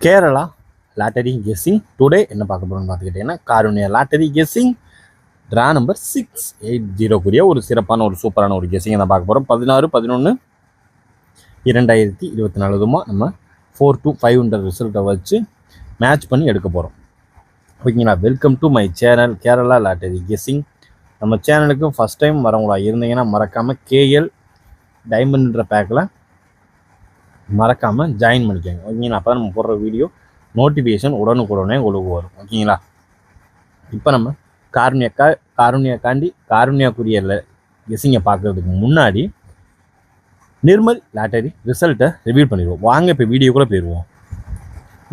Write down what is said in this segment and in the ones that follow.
Kerala lottery guessing today என்ன பார்க்க போகிறோம்னு பார்த்துக்கிட்டிங்கன்னா Karunya lottery guessing draw number 680 ஒரு சிறப்பான ஒரு சூப்பரான ஒரு கெஸ்ஸிங்கை தான் பார்க்க போகிறோம். 16/11/2024 நம்ம 4 to 500 ரிசல்ட்டை வச்சு மேட்ச் பண்ணி எடுக்க போகிறோம். ஓகேங்களா, welcome to my channel Kerala lottery guessing. நம்ம சேனலுக்கு ஃபஸ்ட் டைம் வரவங்களா இருந்தீங்கன்னா மறக்காமல் கேஎல் டைமண்ட்ன்ற பேக்கில் மறக்காமல் ஜாயின் பண்ணிக்கோங்க. ஓகேங்களா, அப்போ தான் நம்ம போடுற வீடியோ நோட்டிஃபிகேஷன் உடனுக்குடனே உங்களுக்கு வரும். ஓகேங்களா, இப்போ நம்ம காருண்யாக்குரிய கெஸ்ஸிங்கை பார்க்குறதுக்கு முன்னாடி நிர்மல் லாட்டரி ரிசல்ட்டை ரிவ்யூ பண்ணிடுவோம். வாங்க இப்போ வீடியோக்குள்ளே போயிடுவோம்.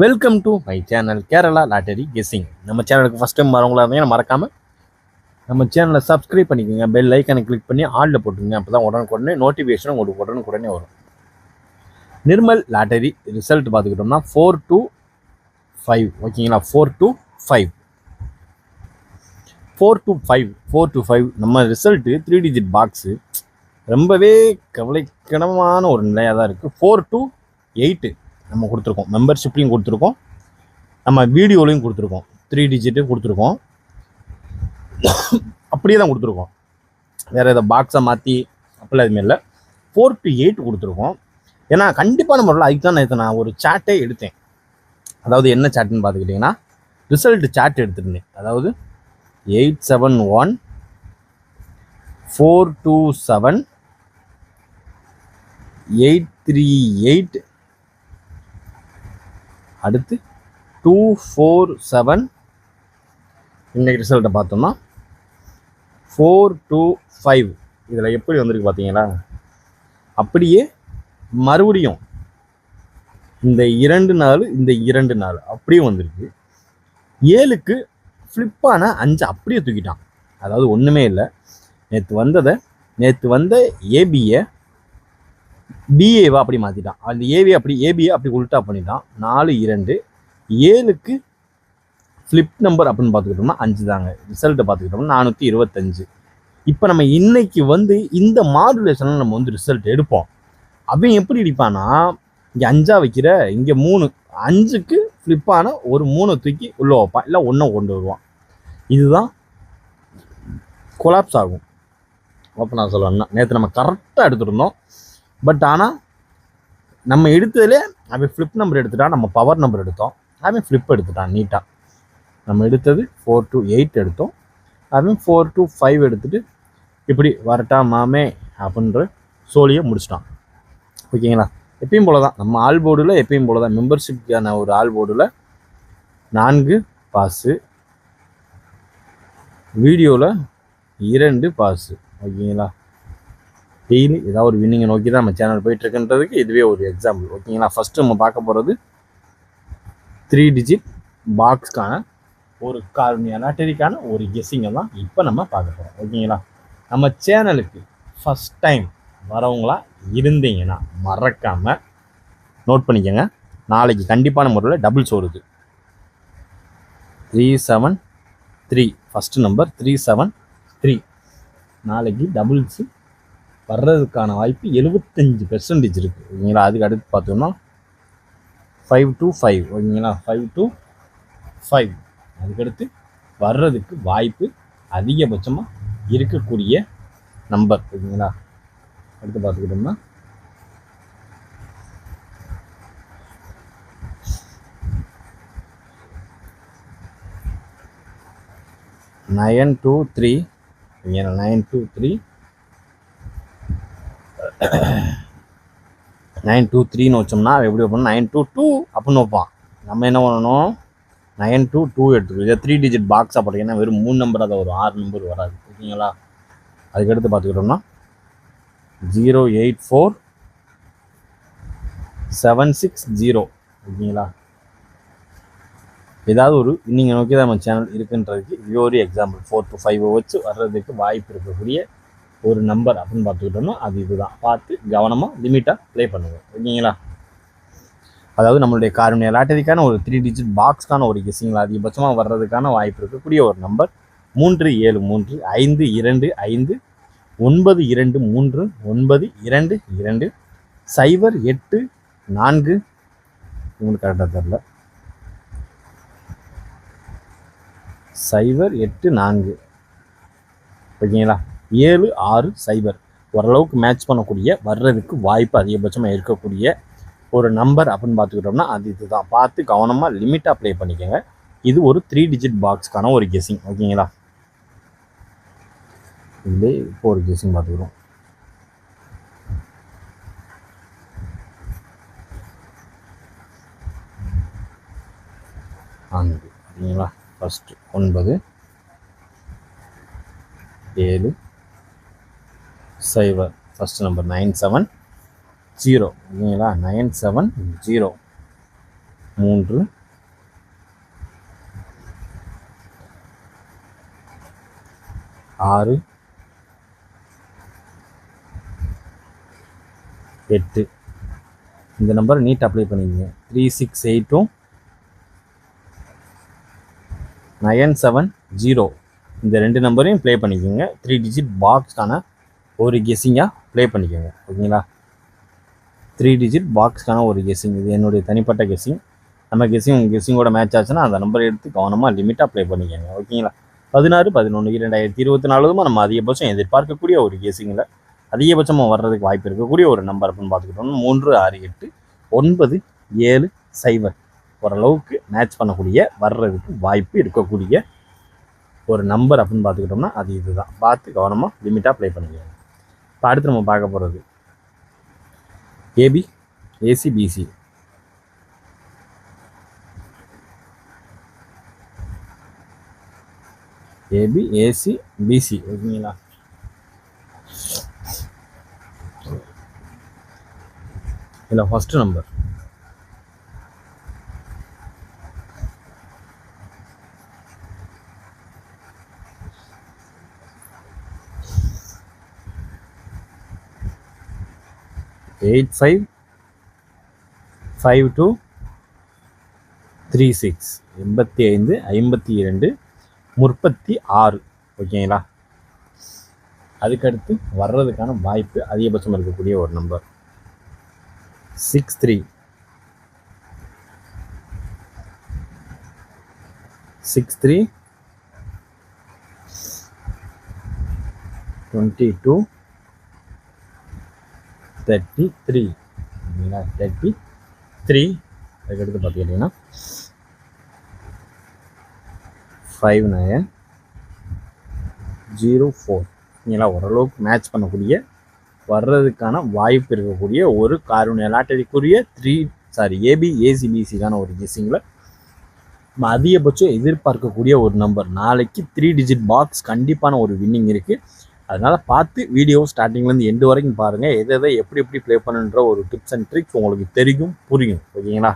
Welcome to my channel Kerala lottery guessing. நம்ம சேனலுக்கு ஃபஸ்ட் டைம் வரவங்களா இருந்தீங்கன்னா மறக்காமல் நம்ம சேனலை சப்ஸ்கிரைப் பண்ணிக்கோங்க. பெல் ஐக்கனை கிளிக் பண்ணி ஆலில் போட்டுருங்க. அப்போ தான் உடனுக்குடனே நோட்டிஃபிகேஷன் உங்களுக்கு உடனுக்குடனே வரும். நிர்மல் லாட்டரி ரிசல்ட் பார்த்துக்கிட்டோம்னா 4 to 5. ஓகேங்களா, 4 to 5 நம்ம ரிசல்ட்டு 3 டிஜிட் பாக்ஸு ரொம்பவே கவலைக்கிடமான ஒரு நிலையாக தான் இருக்குது. 4 to 8 நம்ம கொடுத்துருக்கோம். மெம்பர்ஷிப்லையும் கொடுத்துருக்கோம், நம்ம வீடியோலையும் கொடுத்துருக்கோம். 3 டிஜிட்டு கொடுத்துருக்கோம், அப்படியே தான் கொடுத்துருக்கோம். வேறு எதாவது பாக்ஸை மாற்றி அப்படிலாம் எதுவுமே இல்லை. 4 to 8 கொடுத்துருக்கோம். ஏன்னா கண்டிப்பான முறையில் அதுக்கு தான் நான் ஒரு சாட்டே எடுத்தேன். அதாவது என்ன சாட்டுன்னு பார்த்துக்கிட்டிங்கன்னா ரிசல்ட்டு சாட் எடுத்துருந்தேன். அதாவது 871-427-838 அடுத்து 247. இன்றைக்கி ரிசல்ட்டை பார்த்தோம்னா 4 to 5. இதில் எப்படி வந்திருக்கு பார்த்தீங்களா, அப்படியே மறுபடியும் இந்த 2 நாள் அப்படியே வந்திருக்கு. 7க்கு ஃப்ளிப்பான 5 அப்படியே தூக்கிட்டான். அதாவது ஒன்றுமே இல்லை, நேற்று வந்த ஏபியை பிஏவா அப்படி மாற்றிட்டான். அந்த ஏபியை அப்படி உல்ட்டா பண்ணிட்டான். 4-2 7க்கு ஃப்ளிப் நம்பர் அப்படின்னு பார்த்துக்கிட்டோம்னா 5 தாங்க. ரிசல்ட்டை பார்த்துக்கிட்டோம்னா 425. இப்போ நம்ம இன்னைக்கு இந்த மாடுலேஷனில் நம்ம ரிசல்ட் எடுப்போம். அவன் எப்படி அடிப்பானா, இங்கே 5 வைக்கிற, இங்கே 3, 5க்கு ஃப்ளிப்பான ஒரு 3 தூக்கி உள்ளே வைப்பான், இல்லை 1 கொண்டு வருவான். இதுதான் கொலாப்ஸ் ஆகும். அப்போ நான் சொல்லுவேன்னா நேற்று நம்ம கரெக்டாக எடுத்துருந்தோம். பட் ஆனால் நம்ம எடுத்ததுலே அவன் ஃப்ளிப் நம்பர் எடுத்துட்டான், நம்ம பவர் நம்பர் எடுத்தோம். அவன் ஃப்ளிப் எடுத்துட்டான் நீட்டாக. நம்ம எடுத்தது 4 to 8 எடுத்தோம், அவன் 4 to 5 எடுத்துகிட்டு இப்படி வரட்டா மாமே அப்படின்ற சோழியை முடிச்சிட்டான். ஓகேங்களா, எப்பயும் போல தான் நம்ம ஆல் போர்டில் எப்பயும் போல தான் மெம்பர்ஷிப்கான ஒரு ஆல் போர்டில் 4 பாஸு, வீடியோவில் 2 பாஸு. ஓகேங்களா, டெய்லி ஏதாவது ஒரு வின்னிங்கை நோக்கி தான் நம்ம சேனல் போயிட்டுருக்குன்றதுக்கு இதுவே ஒரு எக்ஸாம்பிள். ஓகேங்களா, ஃபஸ்ட்டு நம்ம பார்க்க போகிறது 3 டிஜிட் பாக்ஸ்க்கான ஒரு காருண்யா லாட்டரிக்கான ஒரு கெஸ்ஸிங்கை தான் இப்போ நம்ம பார்க்க போகிறோம். ஓகேங்களா, நம்ம சேனலுக்கு ஃபஸ்ட் டைம் வரவங்களா இருந்தீங்கன்னா மறக்காமல் நோட் பண்ணிக்கோங்க. நாளைக்கு கண்டிப்பான முறையில் டபுள்ஸ் வருது. 373 ஃபஸ்ட்டு நம்பர் 373. நாளைக்கு டபுள்ஸு வர்றதுக்கான வாய்ப்பு 75% இருக்குது. ஓகேங்களா, அதுக்கு அடுத்து பார்த்தோம்னா 5 to 5. ஓகேங்களா, 5 to 5 அதுக்கடுத்து வர்றதுக்கு வாய்ப்பு அதிகபட்சமாக இருக்கக்கூடிய நம்பர். ஓகேங்களா, அடுத்து பார்த்துக்கிட்டோம்னா 923. 923ன்னு வச்சோம்னா எப்படி வைப்போம், 922 அப்படின்னு வைப்பான். நம்ம என்ன பண்ணணும், 922 எடுத்துக்கணும். இதை 3 டிஜிட் பாக்ஸாக போட்டிங்கன்னா வெறும் 3 நம்பராக தான் வரும், 6 நம்பர் வராது. ஓகேங்களா, அதுக்கடுத்து பார்த்துக்கிட்டோம்னா 084-760. ஓகேங்களா, ஏதாவது ஒரு நீங்கள் நோக்கி தான் நம்ம சேனல் இருக்குன்றதுக்கு இது ஒரு எக்ஸாம்பிள். 4 to 5 வச்சு வர்றதுக்கு வாய்ப்பு இருக்கக்கூடிய ஒரு நம்பர் அப்படின்னு பார்த்துக்கிட்டோம்னா அது இதுதான். பார்த்து கவனமாக லிமிட்டாக ப்ளே பண்ணுவோம். ஓகேங்களா, அதாவது நம்மளுடைய காருண்யா லாட்டரிக்கான ஒரு 3 டிஜிட் பாக்ஸ்க்கான ஒரு கெஸ்ஸிங்கில் அதிகபட்சமாக வர்றதுக்கான வாய்ப்பு இருக்கக்கூடிய ஒரு நம்பர் 373 525 923 922 084. உங்களுக்கு கரெக்டாக தெரில, 084 ஓகேங்களா, 760 ஓரளவுக்கு மேட்ச் பண்ணக்கூடிய வர்றதுக்கு வாய்ப்பு அதிகபட்சமாக இருக்கக்கூடிய ஒரு நம்பர் அப்படின்னு பார்த்துக்கிட்டோம்னா அது இதுதான். பார்த்து கவனமாக லிமிட்டாக ப்ளே பண்ணிக்கோங்க. இது ஒரு 3 டிஜிட் பாக்ஸ்க்கான ஒரு கெஸ்ஸிங். ஓகேங்களா, இல்லை இப்போ ஒரு கெஸ்ஸிங் பார்த்துக்கிறோம். ஓகேங்களா, ஃபஸ்ட்டு 9 7 0 ஃபஸ்ட் நம்பர் 970 ஓகேங்களா, 970 3 6 8 இந்த நம்பரை நீட் அப்ளை பண்ணிக்கோங்க. 3682 970 இந்த 2 நம்பரையும் ப்ளே பண்ணிக்கோங்க. 3 டிஜிட் பாக்ஸ்க்கான ஒரு கெஸ்ஸிங்காக ப்ளே பண்ணிக்கோங்க. ஓகேங்களா, 3 டிஜிட் பாக்ஸ்க்கான ஒரு கெஸ்ஸிங். இது என்னுடைய தனிப்பட்ட கெஸ்ஸிங். நம்ம கெஸ்ஸிங்கோட மேட்ச் ஆச்சுன்னா அந்த நம்பரை எடுத்து கவனமாக லிமிட்டாக ப்ளே பண்ணிக்கோங்க. ஓகேங்களா, 16/11/2024 நம்ம அதிகபட்சம் எதிர்பார்க்கக்கூடிய ஒரு கெஸ்ஸிங்கில் அதிகபட்சமாக வர்றதுக்கு வாய்ப்பு இருக்கக்கூடிய ஒரு நம்பர் அப்படின்னு பார்த்துக்கிட்டோம்னா 368 970 ஓரளவுக்கு மேட்ச் பண்ணக்கூடிய வர்றதுக்கு வாய்ப்பு இருக்கக்கூடிய ஒரு நம்பர் அப்படின்னு பார்த்துக்கிட்டோம்னா அது இதுதான். பார்த்து கவனமாக லிமிட்டாக ப்ளே பண்ணிக்கோங்க. இப்போ அடுத்து நம்ம பார்க்க போகிறது AB AC BC. AB AC BC ஓகேங்களா, இதில் ஃபஸ்ட்டு நம்பர் 855236 85 52 36 ஓகேங்களா. அதுக்கடுத்து வர்றதுக்கான வாய்ப்பு அதிகபட்சம் இருக்கக்கூடிய ஒரு நம்பர் 63 22 33 ஓகேங்களா, 33. அதுக்கடுத்து பார்த்துக்கிட்டிங்கன்னா 5904 ஓகேங்களா. ஓரளவுக்கு மேட்ச் பண்ணக்கூடிய வர்றதுக்கான வாய்ப்பு இருக்கக்கூடிய ஒரு கார்னு லாட்டரிக்குரிய ஏபி ஏசிபிசிக்கான ஒரு கெஸ்ஸிங்கில் நம்ம அதிகபட்சம் எதிர்பார்க்கக்கூடிய ஒரு நம்பர். நாளைக்கு 3 டிஜிட் பாக்ஸ் கண்டிப்பான ஒரு வின்னிங் இருக்குது. அதனால் பார்த்து வீடியோ ஸ்டார்டிங்லேருந்து எண்டு வரைக்கும் பாருங்கள். எதை எப்படி ப்ளே பண்ணுன்ற ஒரு டிப்ஸ் அண்ட் ட்ரிக்ஸ் உங்களுக்கு தெரியும், புரியும். ஓகேங்களா,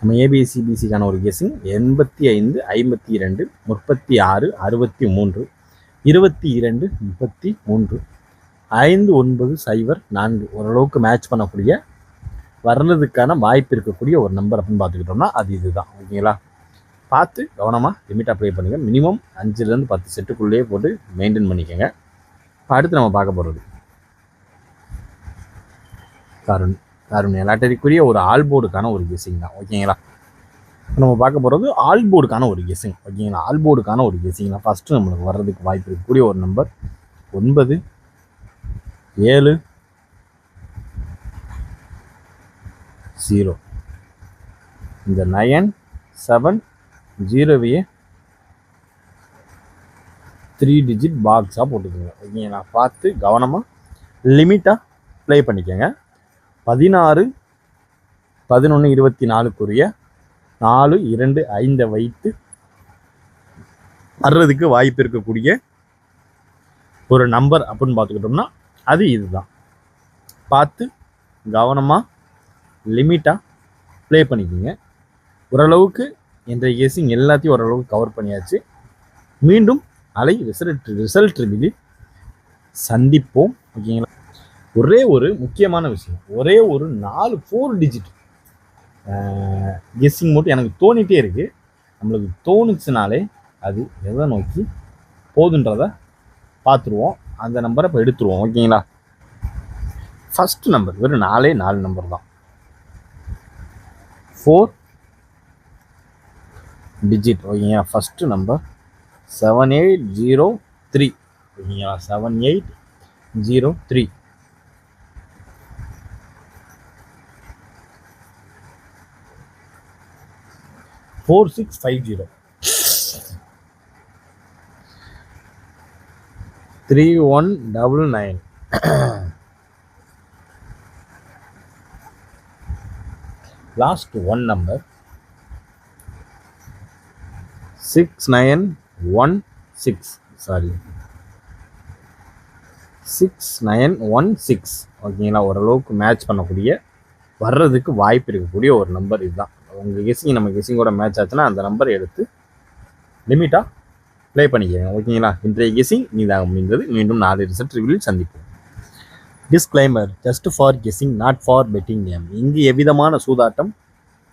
நம்ம ஏபிசிபிசிக்கான ஒரு கெஸ்ஸிங் 85 52 36 63 22 33 5904 ஓரளவுக்கு மேட்ச் பண்ணக்கூடிய வர்றதுக்கான வாய்ப்பு இருக்கக்கூடிய ஒரு நம்பர் அப்படின்னு பார்த்துக்கிட்டோம்னா அது இதுதான். ஓகேங்களா, பார்த்து கவனமாக லிமிட்டாக ப்ளே பண்ணுங்க. மினிமம் 5லேருந்து 10 செட்டுக்குள்ளேயே போட்டு மெயின்டைன் பண்ணிக்கோங்க. இப்போ அடுத்து நம்ம பார்க்க போகிறது காருண்யா லாட்டரிக்குரிய ஒரு ஆல்போர்டுக்கான ஒரு கெஸ்ஸிங் தான். ஓகேங்களா, நம்ம பார்க்க போகிறது ஆல்போர்டுக்கான ஒரு கெஸ்ஸிங். ஓகேங்களா, ஆல்போர்டுக்கான ஒரு கெஸ்ஸிங் தான். ஃபஸ்ட்டு நம்மளுக்கு வர்றதுக்கு வாய்ப்பு இருக்கக்கூடிய ஒரு நம்பர் 9 7 0 இந்த 970 3 டிஜிட் பாக்ஸாக போட்டுக்கோங்க. ஓகேங்களா, பார்த்து கவனமாக லிமிட்டாக ப்ளே பண்ணிக்கோங்க. 16/11/24 4 2 5 வைத்து வர்றதுக்கு வாய்ப்பு இருக்கக்கூடிய ஒரு நம்பர் அப்படின்னு பார்த்துக்கிட்டோம்னா அது இதுதான். பார்த்து கவனமாக லிமிட்டாக ப்ளே பண்ணிக்கோங்க. ஓரளவுக்கு இன்றைய கெஸ்ஸிங் எல்லாத்தையும் ஓரளவுக்கு கவர் பண்ணியாச்சு. மீண்டும் ரிசல்ட் ரிவ்யூவில் சந்திப்போம். ஓகேங்களா, ஒரே ஒரு முக்கியமான விஷயம், ஒரே ஒரு 4 டிஜிட் கெஸ்ஸிங் மட்டும் எனக்கு தோணிகிட்டே இருக்குது. நம்மளுக்கு தோணுச்சுனாலே அது எதை நோக்கி போதுன்றதை பார்த்துருவோம். அந்த நம்பரை இப்போ எடுத்துருவோம். ஓகேங்களா, ஃபஸ்ட்டு நம்பர் வெறும் 4 நம்பர் தான். 4 டிஜிட் ஓகேங்களா. ஃபஸ்ட்டு நம்பர் 7803 ஓகேங்களா. 7803 4650 3199 லாஸ்ட் ஒன் நம்பர் 6916 ஓகேங்களா. ஓரளவுக்கு மேட்ச் பண்ணக்கூடிய வர்றதுக்கு வாய்ப்பு இருக்கக்கூடிய ஒரு நம்பர் இதுதான். உங்கள் கெஸிங் நம்ம கெஸிங்கோட மேட்ச் ஆச்சுன்னா அந்த நம்பரை எடுத்து லிமிட்டாக ப்ளே பண்ணிக்கோங்க ஓகேங்களா. இன்றைய கெஸிங் நீதாக முடிந்தது. மீண்டும் 4 ரிசல்ட் ரிவ்யூவில் சந்திப்போம். Disclaimer, just for guessing, not for betting game. இங்கு எவ்விதமான சூதாட்டம்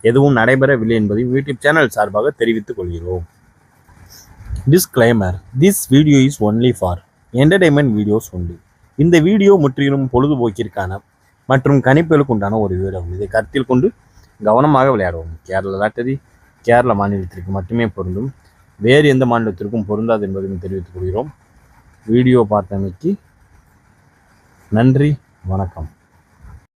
எதுவும் நடைபெறவில்லை என்பதை யூடியூப் சேனல் சார்பாக தெரிவித்துக் கொள்கிறோம். Disclaimer, this video is only for entertainment videos only. இந்த வீடியோ முற்றிலும் பொழுதுபோக்கிற்கான மற்றும் கணிப்புகளுக்கு உண்டான ஒரு வீடியோ. இதை கருத்தில் கொண்டு கவனமாக விளையாடுவோம். கேரள லாட்டரி கேரள மாநிலத்திற்கு மட்டுமே பொருந்தும், வேறு எந்த மாநிலத்திற்கும் பொருந்தாது என்பதையும் தெரிவித்துக் கொள்கிறோம். வீடியோ பார்த்தமைக்கு நன்றி, வணக்கம்.